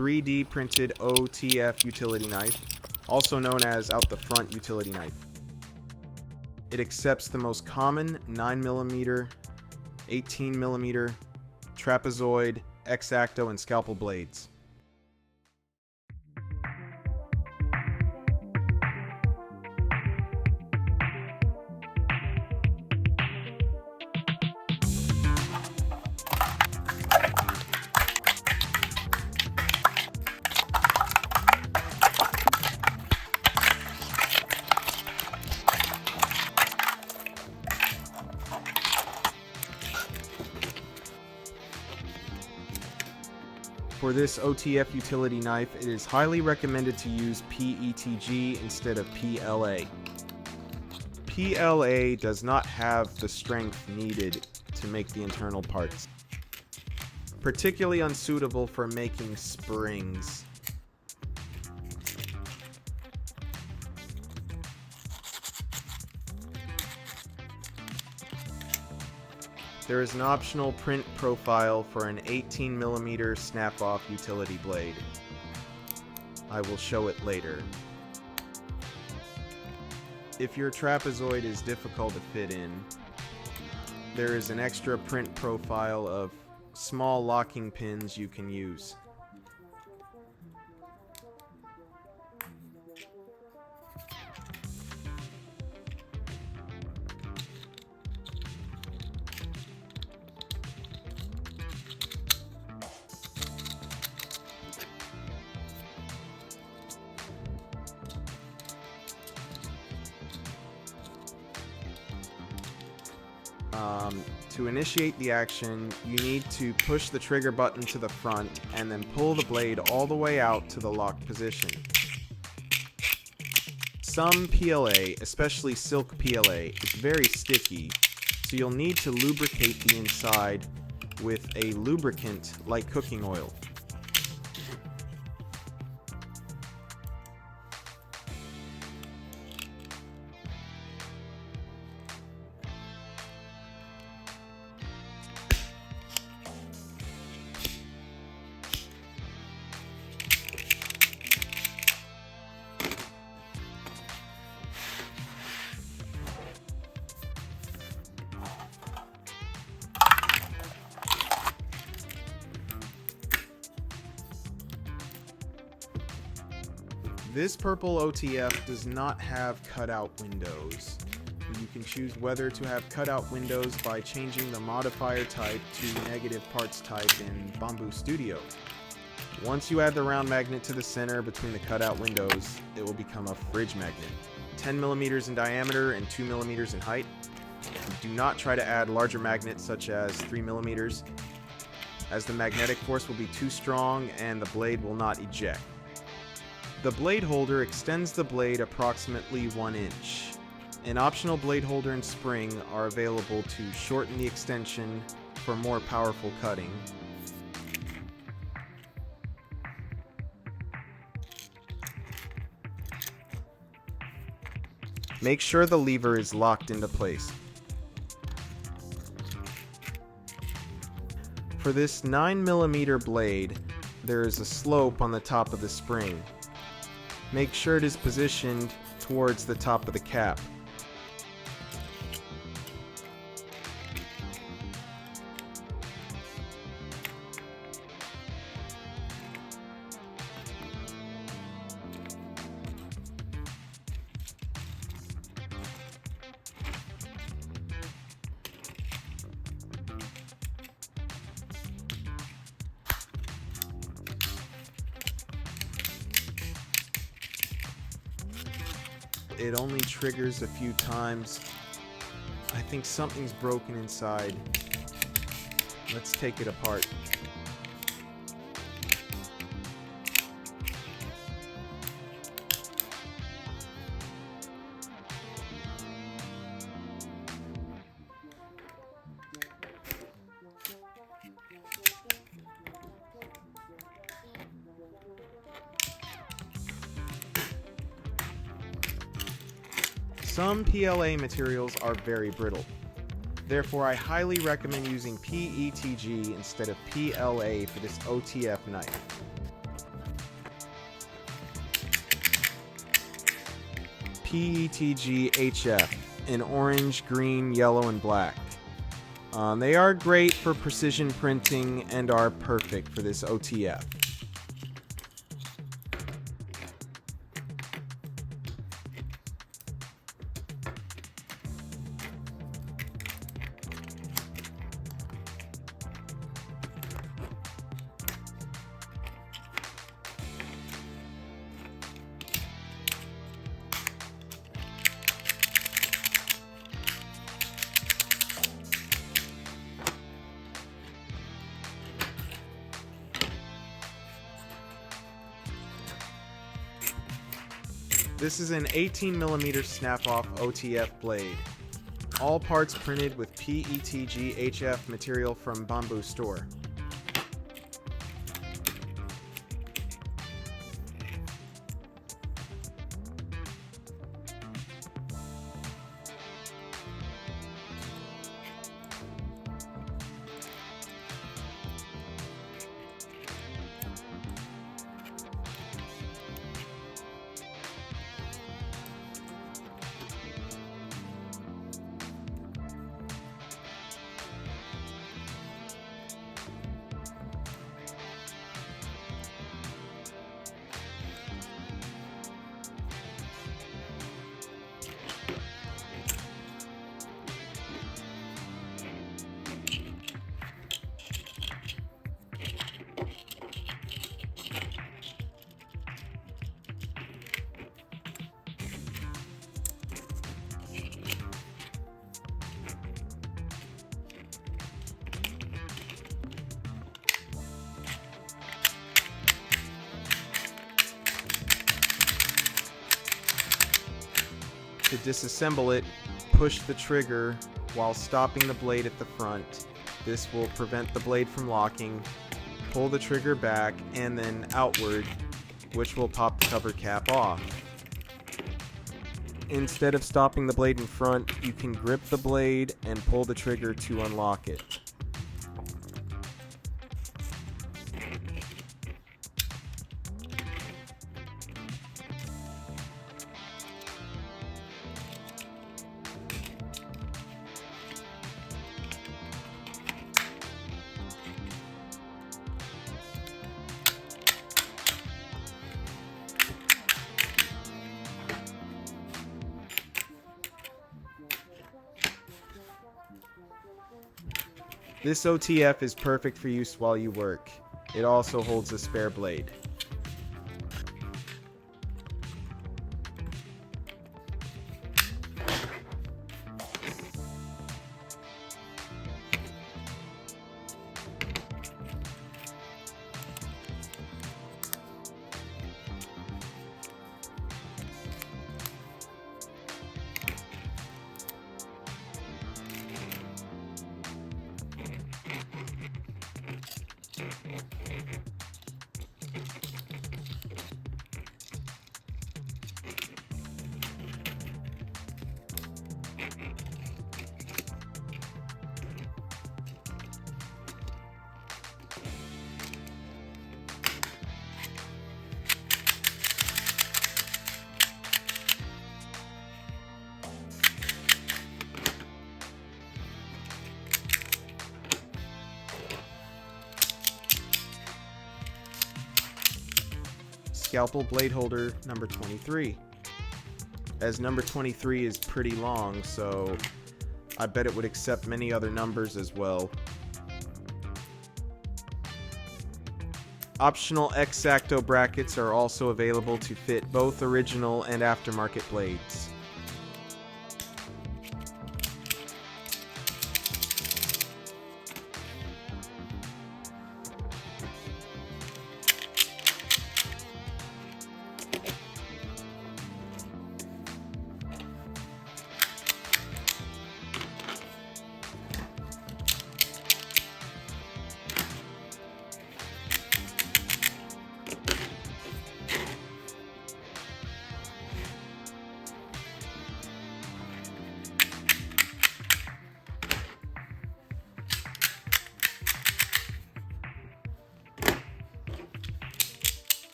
3D printed OTF utility knife, also known as out the front utility knife. It accepts the most common 9mm, 18mm, trapezoid, X-acto, and scalpel blades. For this OTF utility knife, it is highly recommended to use PETG instead of PLA. PLA does not have the strength needed to make the internal parts. Particularly unsuitable for making springs. There is an optional print profile for an 18mm snap-off utility blade. I will show it later. If your trapezoid is difficult to fit in, there is an extra print profile of small locking pins you can use. To initiate the action, you need to push the trigger button to the front and then pull the blade all the way out to the locked position. Some PLA, especially silk PLA, is very sticky, so you'll need to lubricate the inside with a lubricant like cooking oil. This purple OTF does not have cutout windows. You can choose whether to have cutout windows by changing the modifier type to negative parts type in Bambu Studio. Once you add the round magnet to the center between the cutout windows, it will become a fridge magnet. 10mm in diameter and 2mm in height. Do not try to add larger magnets such as 3mm, as the magnetic force will be too strong and the blade will not eject. The blade holder extends the blade approximately 1 inch. An optional blade holder and spring are available to shorten the extension for more powerful cutting. Make sure the lever is locked into place. For this 9mm blade, there is a slope on the top of the spring. Make sure it is positioned towards the top of the cap. It only triggers a few times. I think something's broken inside. Let's take it apart. Some PLA materials are very brittle. Therefore, I highly recommend using PETG instead of PLA for this OTF knife. PETG HF in orange, green, yellow, and black. They are great for precision printing and are perfect for this OTF. This is an 18mm snap-off OTF blade. All parts printed with PETG HF material from Bambu store. To disassemble it, push the trigger while stopping the blade at the front. This will prevent the blade from locking. Pull the trigger back and then outward, which will pop the cover cap off. Instead of stopping the blade in front, you can grip the blade and pull the trigger to unlock it. This OTF is perfect for use while you work. It also holds a spare blade. Scalpel blade holder number 23. As number 23 is pretty long, so I bet it would accept many other numbers as well. Optional xacto brackets are also available to fit both original and aftermarket blades.